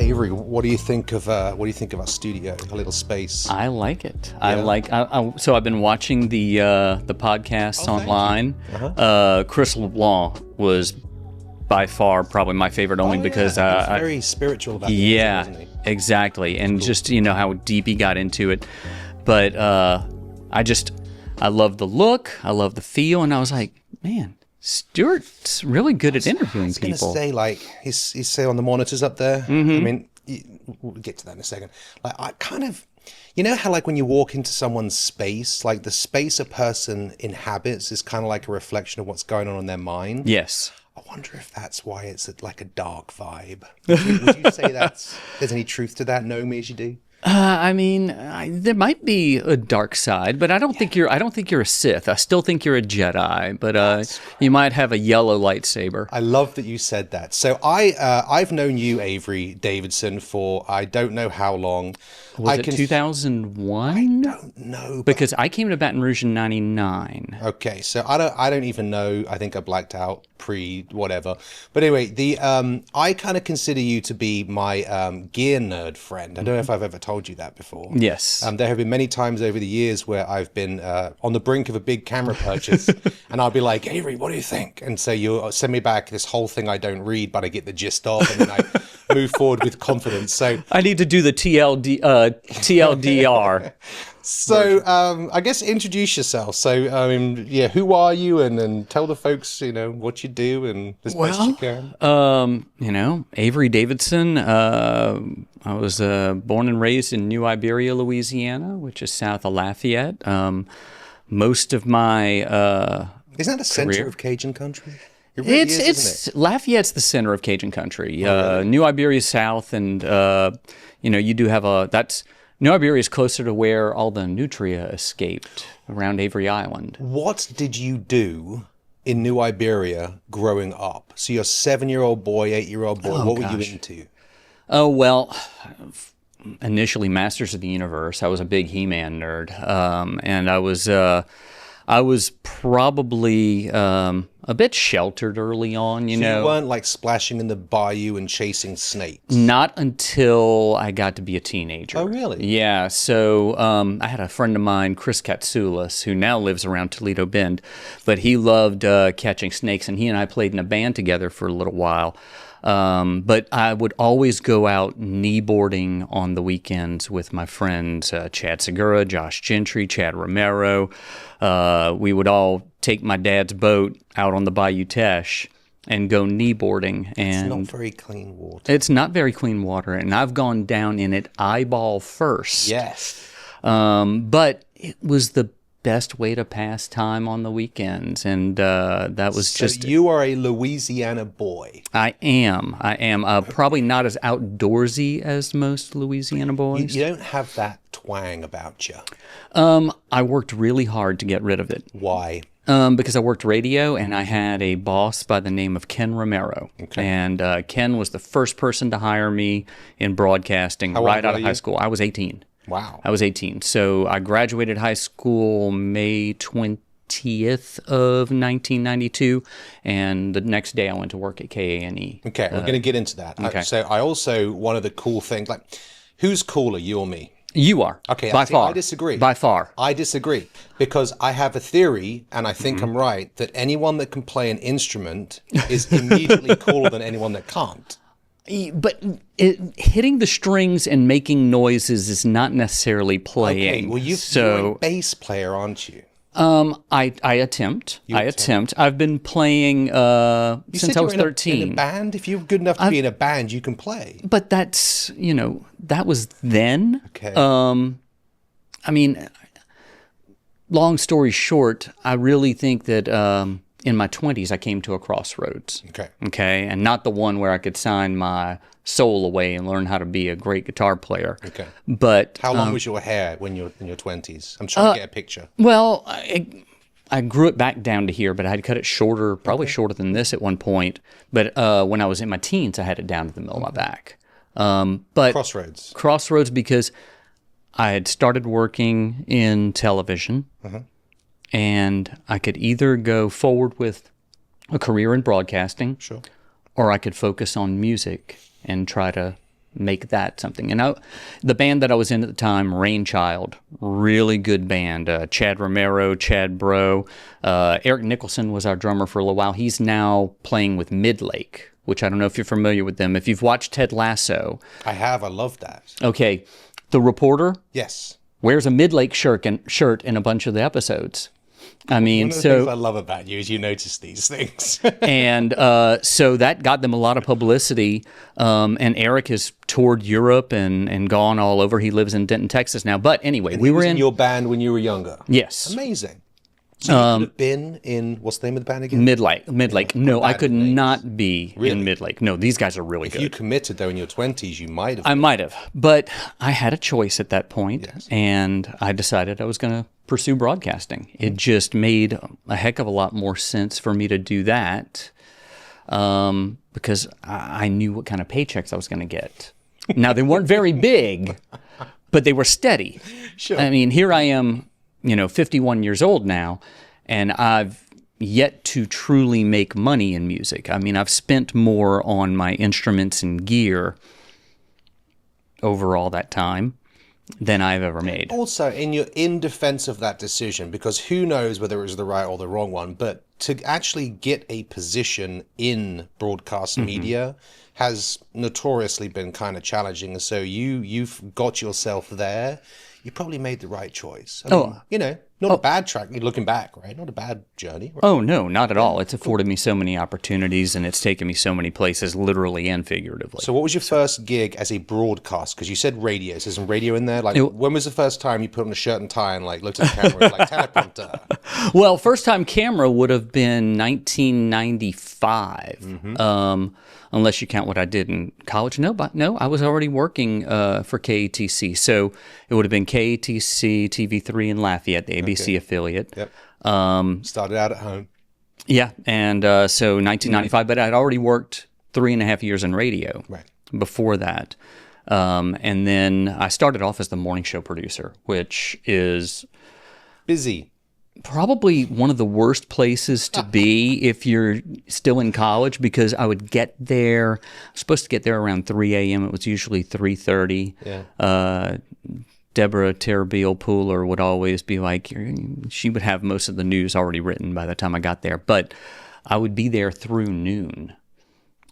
Avery, what do you think of our studio, our little space? I like it. Yeah. So I've been watching the podcasts online. Chris LeBlanc was by far probably my favorite, only because he's very spiritual about it, isn't he? Exactly, and just how deep he got into it. But I love the look, I love the feel, and I was like, man, Stuart's really good at interviewing people. I was going to say, like, he's say on the monitors up there. Mm-hmm. I mean, we'll get to that in a second. Like, I kind of, how like when you walk into someone's space, like the space a person inhabits is kind of like a reflection of what's going on in their mind. Yes. I wonder if that's why it's like a dark vibe. Would you say there's any truth to that, knowing me as you do? There might be a dark side, but I don't think you're a Sith. I still think you're a Jedi, but you might have a yellow lightsaber. I love that you said that. So I've known you, Avery Davidson, for I don't know how long. Was it 2001? I don't know. Because I came to Baton Rouge in 99. Okay, so I don't even know. I think I blacked out whatever. But anyway, I kind of consider you to be my gear nerd friend. I don't know if I've ever told you that before. Yes. There have been many times over the years where I've been on the brink of a big camera purchase, and I'll be like, Avery, what do you think? And so you'll send me back this whole thing I don't read, but I get the gist of, and then I move forward with confidence. So I need to do the TLDR. So I guess introduce yourself. So who are you, and then tell the folks what you do and as best you can. Avery Davidson. I was born and raised in New Iberia, Louisiana, which is south of Lafayette. Most of my isn't that a center of Cajun country? It really isn't it? Lafayette's the center of Cajun country. Really? New Iberia is south, and you do have New Iberia is closer to where all the nutria escaped, around Avery Island. What did you do in New Iberia growing up? So you're a 7-year-old boy, 8-year-old boy. What were you into? Oh, well, initially Masters of the Universe. I was a big He-Man nerd, and I was probably a bit sheltered early on, So you weren't like splashing in the bayou and chasing snakes? Not until I got to be a teenager. Oh, really? Yeah. So I had a friend of mine, Chris Katsoulis, who now lives around Toledo Bend, but he loved catching snakes, and he and I played in a band together for a little while. But I would always go out kneeboarding on the weekends with my friends, Chad Segura, Josh Gentry, Chad Romero. We would all take my dad's boat out on the Bayou Teche and go kneeboarding. And it's not very clean water. It's not very clean water, and I've gone down in it eyeball first. Yes. But it was the best way to pass time on the weekends, and that was just... So you are a Louisiana boy. I am probably not as outdoorsy as most Louisiana boys. You don't have that twang about you. I worked really hard to get rid of it. Why? Because I worked radio, and I had a boss by the name of Ken Romero. Okay. And Ken was the first person to hire me in broadcasting right out of high school. I was 18. Wow. I was 18. So I graduated high school May 20th of 1992, and the next day I went to work at KANE. Okay, we're going to get into that. Okay. So I also, one of the cool things, like, who's cooler, you or me? You are. Okay, by far. I disagree. By far. I disagree, because I have a theory, and I think I'm right, that anyone that can play an instrument is immediately cooler than anyone that can't. But hitting the strings and making noises is not necessarily playing. Okay, well, you're a bass player, aren't you? I attempt. I've been playing since I was 13. In a band? If you're good enough to be in a band, you can play. But that's, that was then. Okay. Long story short, I really think that in my 20s, I came to a crossroads. Okay. And not the one where I could sign my soul away and learn how to be a great guitar player. Okay. But how long was your hair when you're in your 20s? I'm trying to get a picture. Well, I grew it back down to here, but I had cut it shorter, probably shorter than this at one point. But when I was in my teens, I had it down to the middle of my back. But Crossroads because I had started working in television. And I could either go forward with a career in broadcasting, or I could focus on music and try to make that something. And the band that I was in at the time, Rainchild, really good band. Chad Romero, Chad Bro. Eric Nicholson was our drummer for a little while. He's now playing with Midlake, which I don't know if you're familiar with them. If you've watched Ted Lasso. I have. I love that. Okay. The reporter Yes. wears a Midlake shirt in a bunch of the episodes. I mean, One of the things I love about you is you notice these things. and so that got them a lot of publicity. And Eric has toured Europe and gone all over. He lives in Denton, Texas now. But anyway, we were in your band when you were younger. Yes. Amazing. So you could have been in, what's the name of the band again? Midlake. No, I could names. not be in Midlake. No, these guys are really If good. you committed, though, in your 20s, you might have. I might have, but I had a choice at that point, and I decided I was going to pursue broadcasting. It just made a heck of a lot more sense for me to do that because I knew what kind of paychecks I was going to get. Now, they weren't very big, but they were steady. Sure. I mean, here I am, 51 years old now, and I've yet to truly make money in music. I mean, I've spent more on my instruments and gear over all that time than I've ever made. Also, in defense of that decision, because who knows whether it was the right or the wrong one, but to actually get a position in broadcast media has notoriously been kind of challenging. And so you've got yourself there. You probably made the right choice. I mean, not a bad track, looking back, right? Not a bad journey. Right? Oh, no, not at all. It's afforded me so many opportunities, and it's taken me so many places, literally and figuratively. So what was your first gig as a broadcast? Because you said radio. So there's some radio in there. Like, when was the first time you put on a shirt and tie and looked at the camera like teleprompter? Well, first time camera would have been 1995, unless you count what I did in college. No, I was already working for KATC. So it would have been KATC, TV3 in Lafayette, the ABC affiliate. Yep. Started out at home. Yeah, and so 1995, but I'd already worked 3.5 years in radio before that. And then I started off as the morning show producer, which is busy. Probably one of the worst places to be if you're still in college, because I would get there, I was supposed to get there around 3 a.m. It was usually 3:30. Yeah. Deborah Terbiel-Pooler would always be like, she would have most of the news already written by the time I got there. But I would be there through noon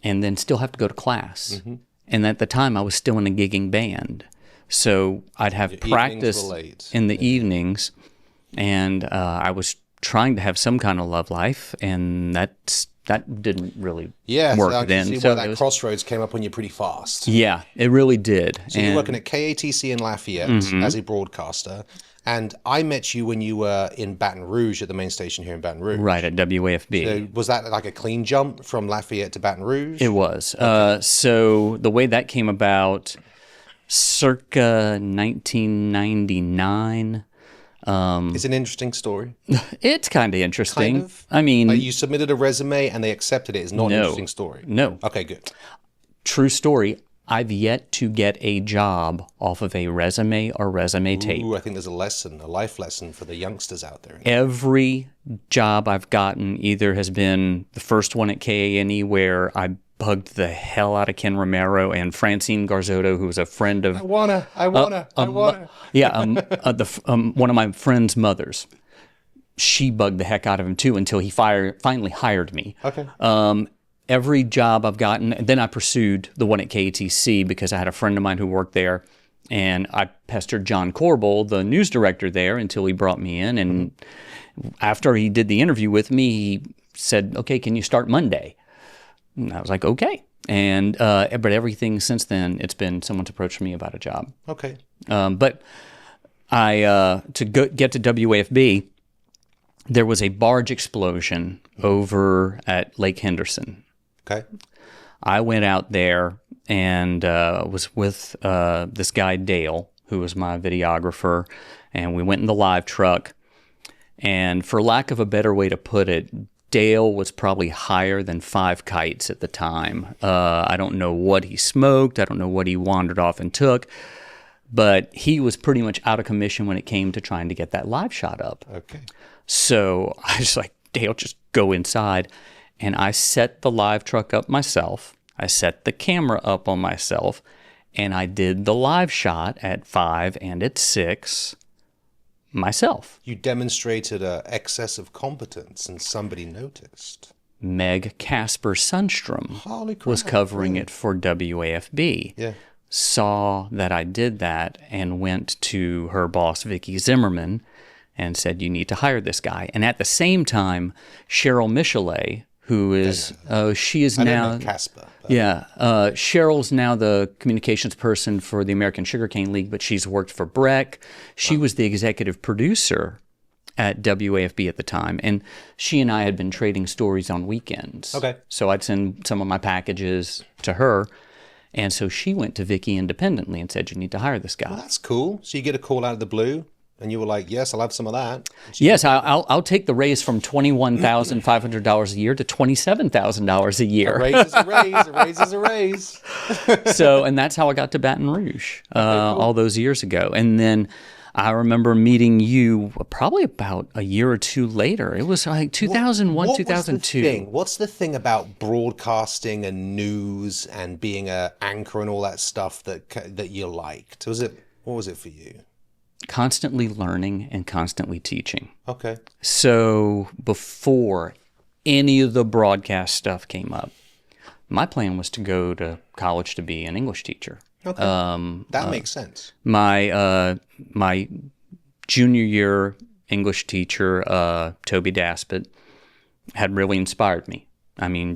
and then still have to go to class. And at the time, I was still in a gigging band. So I'd have practice in the evenings. And I was trying to have some kind of love life, and that didn't really work then. See so that crossroads came up on you pretty fast. Yeah, it really did. So you're working at KATC in Lafayette as a broadcaster, and I met you when you were in Baton Rouge at the main station here in Baton Rouge. Right, at WAFB. So was that like a clean jump from Lafayette to Baton Rouge? It was. So the way that came about, circa 1999... it's an interesting story. It's kind of interesting. Kind of? I mean... you submitted a resume and they accepted it. It's not an interesting story. No. Okay, good. True story. I've yet to get a job off of a resume or resume tape. Ooh, I think there's a life lesson for the youngsters out there. Every job I've gotten either has been the first one at KANE where I bugged the hell out of Ken Romero and Francine Garzotto, who was a friend of... I wanna. Yeah, one of my friend's mothers. She bugged the heck out of him too until he finally hired me. Okay. Every job I've gotten, and then I pursued the one at KATC because I had a friend of mine who worked there, and I pestered John Corbel, the news director there, until he brought me in. And after he did the interview with me, he said, "Okay, can you start Monday?" And I was like, "Okay." And but everything since then, it's been someone's approached me about a job. Okay. But I get to WAFB, there was a barge explosion over at Lake Henderson. Okay. I went out there and was with this guy, Dale, who was my videographer, and we went in the live truck. And for lack of a better way to put it, Dale was probably higher than 5 kites at the time. I don't know what he smoked. I don't know what he wandered off and took. But he was pretty much out of commission when it came to trying to get that live shot up. Okay. So I was like, Dale, just go inside. And I set the live truck up myself. I set the camera up on myself. and I did the live shot at 5 and at 6 myself. You demonstrated an excess of competence, and somebody noticed. Meg Casper Sundstrom Holy crap, was covering it for WAFB. Yeah. Saw that I did that and went to her boss, Vicki Zimmerman, and said, you need to hire this guy. And at the same time, Cheryl Michelet, who is, she is I now... don't know Casper. But... Yeah. Cheryl's now the communications person for the American Sugarcane League, but she's worked for Breck. She was the executive producer at WAFB at the time, and she and I had been trading stories on weekends. Okay. So I'd send some of my packages to her, and so she went to Vicki independently and said, you need to hire this guy. Well, that's cool. So you get a call out of the blue, and you were like, yes, I'll have some of that. Yes, I'll take the raise from $21,500 a year to $27,000 a year. A raise is a raise. A raise is a raise. So, and that's how I got to Baton Rouge cool. all those years ago. And then I remember meeting you probably about a year or two later. It was like 2001, 2002. What's the thing about broadcasting and news and being an anchor and all that stuff that you liked? What was it for you? Constantly learning and constantly teaching. Okay. So before any of the broadcast stuff came up, my plan was to go to college to be an English teacher. Okay. That makes sense. My junior year English teacher, Toby Daspit, had really inspired me. I mean,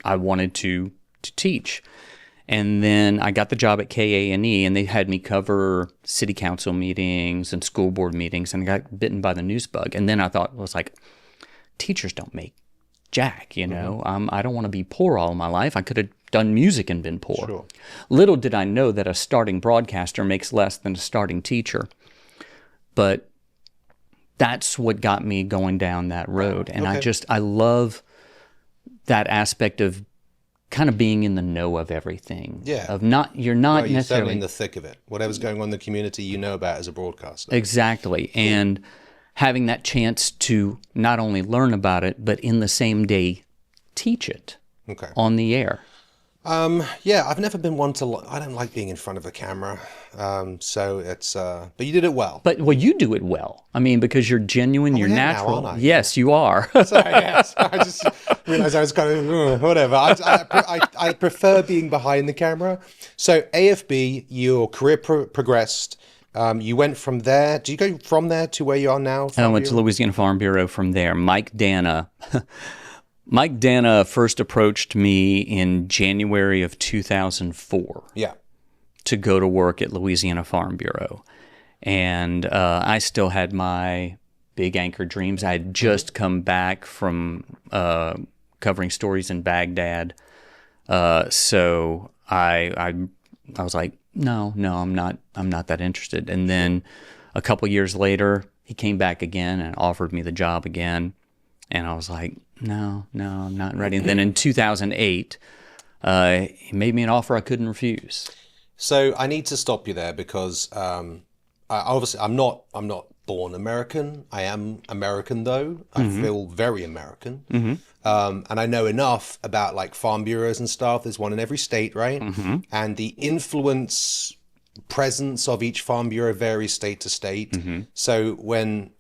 I wanted to teach. And then I got the job at KANE, and they had me cover city council meetings and school board meetings, and I got bitten by the news bug. And then I thought, well, it's like, teachers don't make jack, you know? I don't want to be poor all my life. I could have done music and been poor. Sure. Little did I know that a starting broadcaster makes less than a starting teacher. But that's what got me going down that road. And Okay. I love that aspect of kind of being in the know of everything. Yeah. You're not You're certainly necessarily in the thick of it. Whatever's going on in the community, you know about as a broadcaster. Exactly. And having that chance to not only learn about it, but in the same day teach it Okay. on the air. Yeah, I've never been one to. I don't like being in front of a camera. So it's. But you did it well. But you do it well. I mean, because you're genuine, you're yeah, now, natural. aren't I? Yes, you are. Sorry, yes. I just realized I was kind of whatever. I prefer being behind the camera. So AFB, your career progressed. You went from there. Did you go from there to where you are now? I went to Louisiana Farm Bureau from there. Mike Dana first approached me in January of 2004. Yeah. To go to work at Louisiana Farm Bureau. And I still had my big anchor dreams. I had just come back from covering stories in Baghdad. So I was like, no, I'm not that interested. And then a couple years later, he came back again and offered me the job again. And I was like, no, I'm not ready. And then in 2008, he made me an offer I couldn't refuse. So I need to stop you there because obviously I'm not born American. I am American though. I feel very American. And I know enough about like farm bureaus and stuff. There's one in every state, right? And the influence presence of each farm bureau varies state to state. So when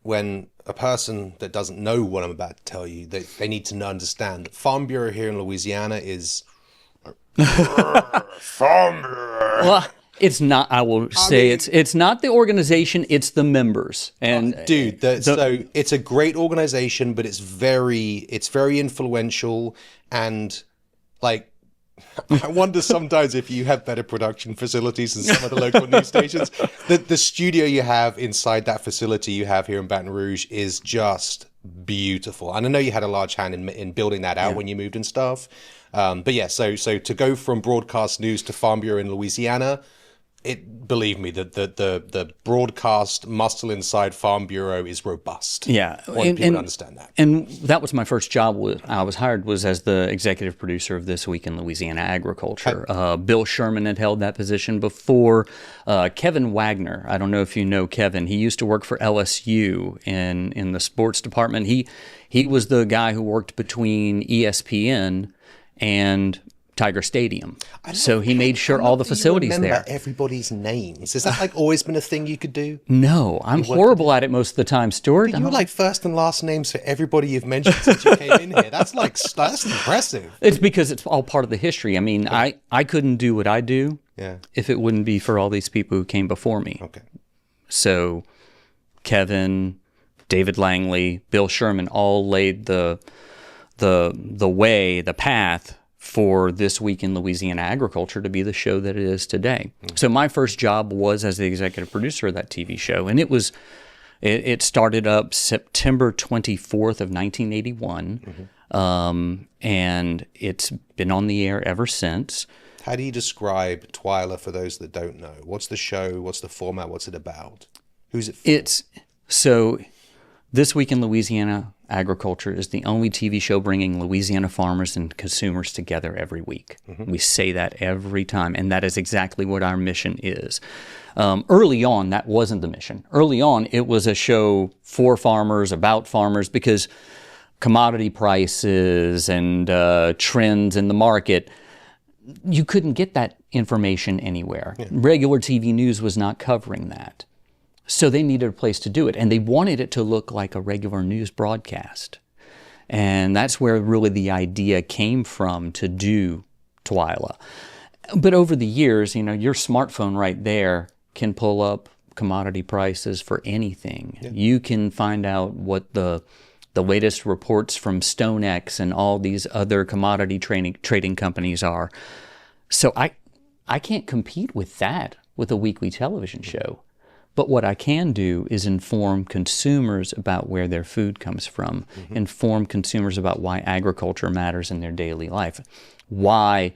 a person that doesn't know what I'm about to tell you, they need to understand that Farm Bureau here in Louisiana is Farm Bureau. Well, it's not. I will say it's not the organization; it's the members. And so it's a great organization, but it's very influential, and like I wonder sometimes if you have better production facilities than some of the local news stations. The studio you have inside that facility you have here in Baton Rouge is just beautiful, and I know you had a large hand in building that out when you moved and stuff. But yeah, so to go from broadcast news to Farm Bureau in Louisiana, believe me, the broadcast muscle inside Farm Bureau is robust. Yeah, I want people to understand that. And that was my first job. I was hired was as the executive producer of This Week in Louisiana Agriculture. Bill Sherman had held that position before. Kevin Wagner, I don't know if you know Kevin. He used to work for LSU in the sports department. He was the guy who worked between ESPN and Tiger Stadium. So he made sure all the facilities there. Remember everybody's names? Has that like always been a thing you could do? No, I'm horrible at it most of the time, Stuart. You were like first and last names for everybody you've mentioned since you came in here. That's impressive. It's because it's all part of the history. I mean, I couldn't do what I do if it wouldn't be for all these people who came before me. Okay. So Kevin, David Langley, Bill Sherman all laid the way, the path for This Week in Louisiana Agriculture to be the show that it is today. So my first job was as the executive producer of that TV show, and it started up September 24th of 1981, and it's been on the air ever since. How do you describe TWILA for those that don't know? What's the show? What's the format? What's it about? Who's it for? So This Week in Louisiana Agriculture is the only TV show bringing Louisiana farmers and consumers together every week. We say that every time, and that is exactly what our mission is. Early on, that wasn't the mission. Early on, it was a show for farmers, about farmers, because commodity prices and trends in the market, you couldn't get that information anywhere. Regular TV news was not covering that. So they needed a place to do it, and they wanted it to look like a regular news broadcast. And that's where really the idea came from to do TWILA. But over the years, your smartphone right there can pull up commodity prices for anything. You can find out what the latest reports from StoneX and all these other commodity trading companies are. So I can't compete with that with a weekly television show. But what I can do is inform consumers about where their food comes from, inform consumers about why agriculture matters in their daily life, why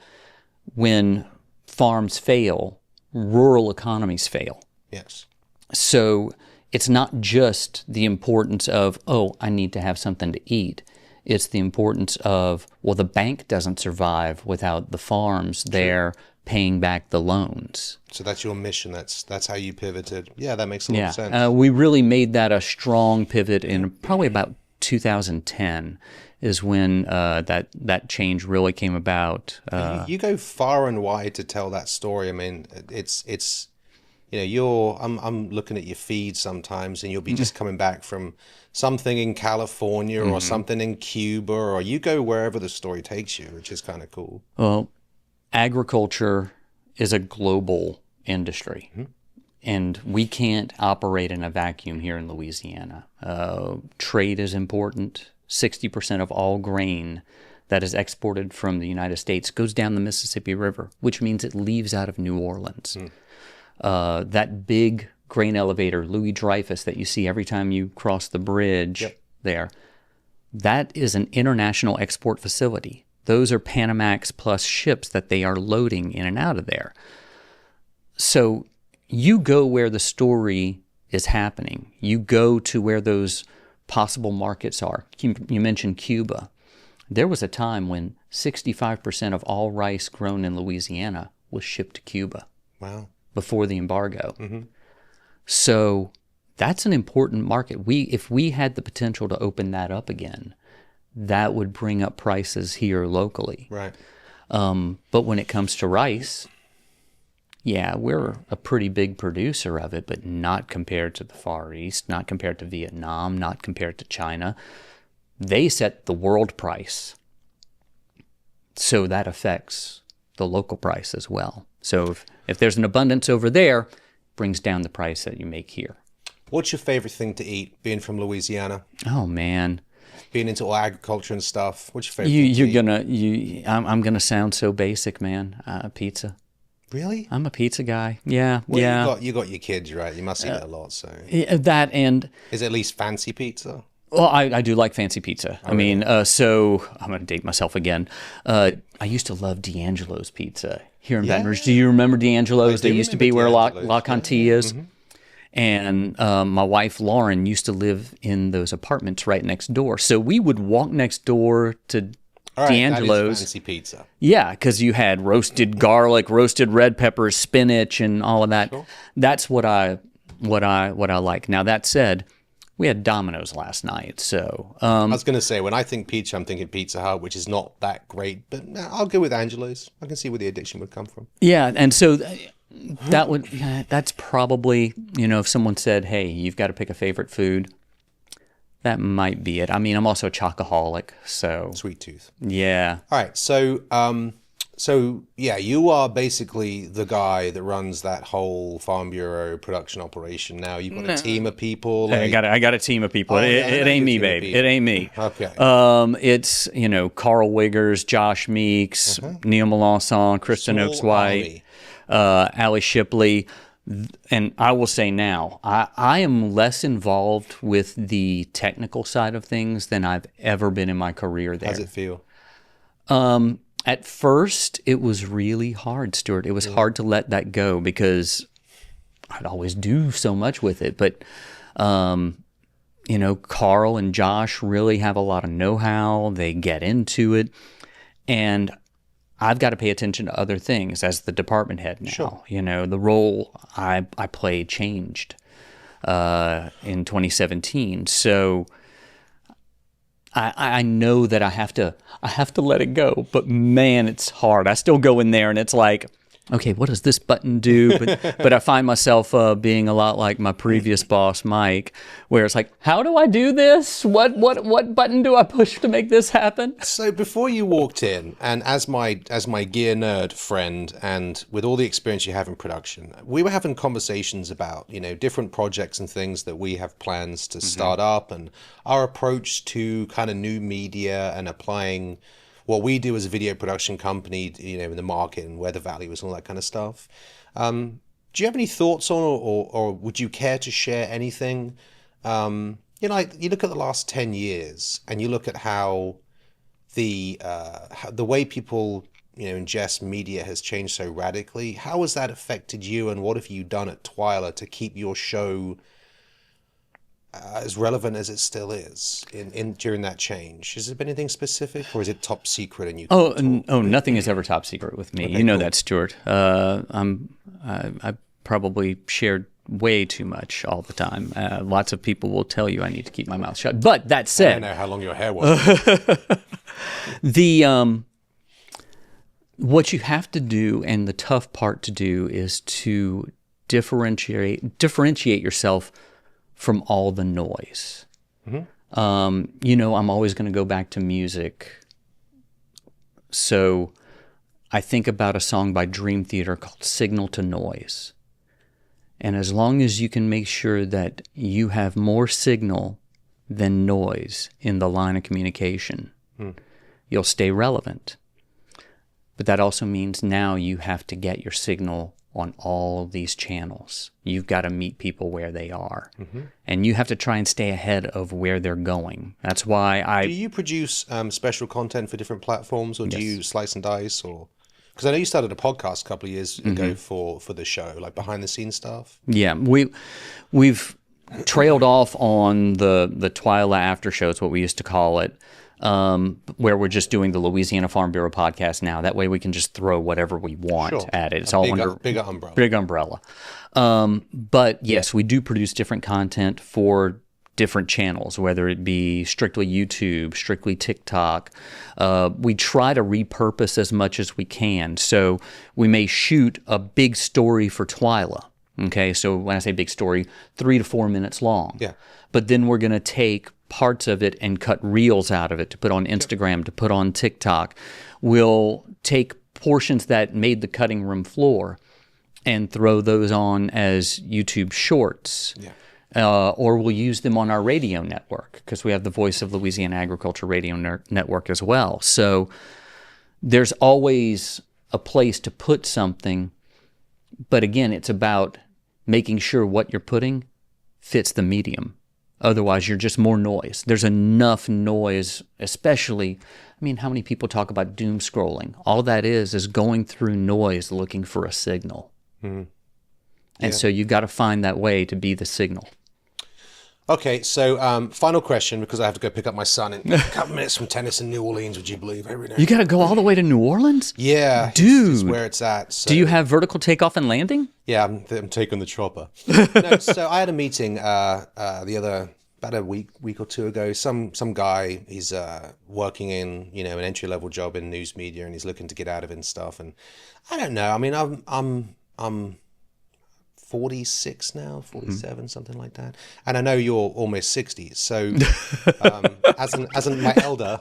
when farms fail, rural economies fail. Yes. So it's not just the importance of, I need to have something to eat. It's the importance of, the bank doesn't survive without the farms there paying back the loans. So that's your mission. That's how you pivoted. Yeah, that makes a lot of sense. We really made that a strong pivot in probably about 2010 is when that change really came about. You go far and wide to tell that story. I mean, it's I'm looking at your feed sometimes, and you'll be just coming back from something in California or something in Cuba, or you go wherever the story takes you, which is kind of cool. Well, agriculture is a global industry, and we can't operate in a vacuum here in Louisiana. Trade is important. 60% of all grain that is exported from the United States goes down the Mississippi River, which means it leaves out of New Orleans. That big grain elevator, Louis Dreyfus, that you see every time you cross the bridge there, that is an international export facility. Those are Panamax plus ships that they are loading in and out of there. So you go where the story is happening. You go to where those possible markets are. You mentioned Cuba. There was a time when 65% of all rice grown in Louisiana was shipped to Cuba. Wow. Before the embargo. So that's an important market. If we had the potential to open that up again, that would bring up prices here locally. Right. But when it comes to rice, we're a pretty big producer of it, but not compared to the Far East, not compared to Vietnam, not compared to China. They set the world price. So that affects the local price as well. So if there's an abundance over there, brings down the price that you make here. What's your favorite thing to eat, being from Louisiana? Oh, man. Being into all agriculture and stuff. What's your favorite thing to eat? I'm gonna sound so basic, man. Pizza. Really? I'm a pizza guy. Yeah. You got your kids, right? You must eat that a lot, so. That and... Is it at least fancy pizza? Well, I do like fancy pizza. I mean, so I'm going to date myself again. I used to love D'Angelo's Pizza here in Baton Rouge. Do you remember D'Angelo's? They used to be where La Conti is. And my wife, Lauren, used to live in those apartments right next door. So we would walk next door to D'Angelo's. That is fancy pizza. Yeah, because you had roasted garlic, roasted red peppers, spinach, and all of that. Sure. That's what I like. Now, that said, We had Domino's last night, so I was going to say, when I think pizza, I'm thinking Pizza Hut, which is not that great, but I'll go with Angelo's. I can see where the addiction would come from. yeah, and so that's probably, if someone said, "Hey, you've got to pick a favorite food," that might be it. I mean, I'm also a chocoholic, so Sweet tooth. yeah. All right, so yeah, you are basically the guy that runs that whole Farm Bureau production operation now. You've got a team of people. Hey, I got a team of people. Oh, yeah, it ain't me, babe. It ain't me. Okay. It's Carl Wiggers, Josh Meeks, Neil Melanson, Kristen Small Oaks White, Allie Shipley. And I will say now, I am less involved with the technical side of things than I've ever been in my career there. How's it feel? At first, it was really hard, Stuart. It was hard to let that go because I'd always do so much with it. But, Carl and Josh really have a lot of know-how. They get into it. And I've got to pay attention to other things as the department head now. Sure. The role I play changed in 2017. So I know that I have to let it go, but man, it's hard. I still go in there and it's like, okay, what does this button do? But I find myself being a lot like my previous boss, Mike, where it's like, how do I do this? What button do I push to make this happen? So before you walked in, and as my gear nerd friend, and with all the experience you have in production, we were having conversations about different projects and things that we have plans to start up, and our approach to kind of new media and applying what we do as a video production company, in the market and where the value is and all that kind of stuff. Do you have any thoughts on, or would you care to share anything? You look at the last 10 years and you look at how the way people, ingest media has changed so radically. How has that affected you, and what have you done at TWILA to keep your show as relevant as it still is in during that change? Has there been anything specific, or is it top secret and you can't talk? Nothing is ever top secret with me. Okay, cool. That, Stuart. I probably shared way too much all the time. Lots of people will tell you I need to keep my mouth shut. But that said, I don't know how long your hair was. What you have to do, and the tough part to do, is to differentiate yourself from all the noise. I'm always going to go back to music. So I think about a song by Dream Theater called Signal to Noise. And as long as you can make sure that you have more signal than noise in the line of communication, you'll stay relevant. But that also means now you have to get your signal on all these channels. You've got to meet people where they are. And you have to try and stay ahead of where they're going. That's why Do you produce special content for different platforms, or do you slice and dice? Or because I know you started a podcast a couple of years ago for the show, like behind the scenes stuff. Yeah, we've trailed off on the TWILA after show, is what we used to call it. Where we're just doing the Louisiana Farm Bureau podcast now. That way we can just throw whatever we want at it. It's all under bigger umbrella. Big umbrella. But yes, we do produce different content for different channels, whether it be strictly YouTube, strictly TikTok. We try to repurpose as much as we can. So we may shoot a big story for TWILA. Okay, so when I say big story, 3 to 4 minutes long. Yeah. But then we're going to take parts of it and cut reels out of it to put on Instagram, to put on TikTok. We'll take portions that made the cutting room floor and throw those on as YouTube shorts. Or we'll use them on our radio network, because we have the Voice of Louisiana Agriculture radio network as well. So there's always a place to put something. But again, it's about making sure what you're putting fits the medium. Otherwise, you're just more noise. There's enough noise, especially, how many people talk about doom scrolling? All that is going through noise looking for a signal. And so you've got to find that way to be the signal. Okay, so final question, because I have to go pick up my son in a couple minutes from tennis in New Orleans, would you believe? You got to go all the way to New Orleans? Yeah. Dude. It's where it's at. So. Do you have vertical takeoff and landing? Yeah, I'm taking the chopper. No, so I had a meeting the other about a week or two ago, some guy, he's working in, you know, an entry-level job in news media, and he's looking to get out of it and stuff. And I don't know. I mean, I'm 46 now, 47, something like that. And I know you're almost 60. So as my elder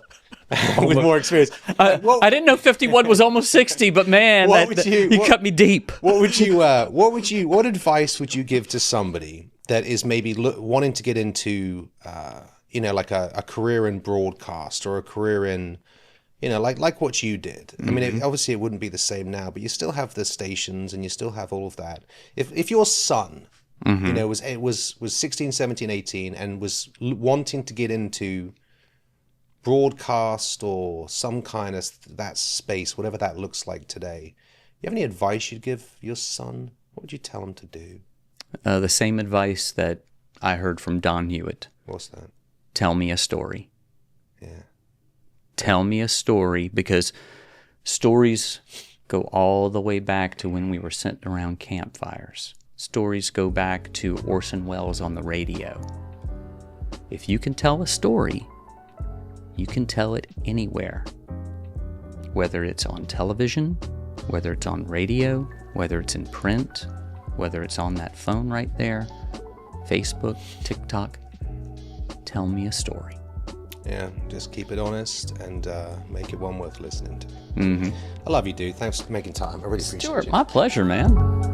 with more experience, I didn't know 51 was almost 60, but man, you cut me deep. What advice would you give to somebody that is maybe wanting to get into, you know, like a career in broadcast or a career in, you know, like what you did? I mean, obviously it wouldn't be the same now, but you still have the stations and you still have all of that. If your son, you know, was 16, 17, 18 and was wanting to get into broadcast or some kind of that space, whatever that looks like today, you have any advice you'd give your son? What would you tell him to do? The same advice that I heard from Don Hewitt. What's that? Tell me a story. Yeah. Tell me a story, because stories go all the way back to when we were sitting around campfires. Stories go back to Orson Welles on the radio. If you can tell a story, you can tell it anywhere. Whether it's on television, whether it's on radio, whether it's in print, whether it's on that phone right there, Facebook, TikTok, tell me a story. Yeah, just keep it honest and make it one worth listening to. I love you, dude. Thanks for making time. I really appreciate it. My pleasure, man.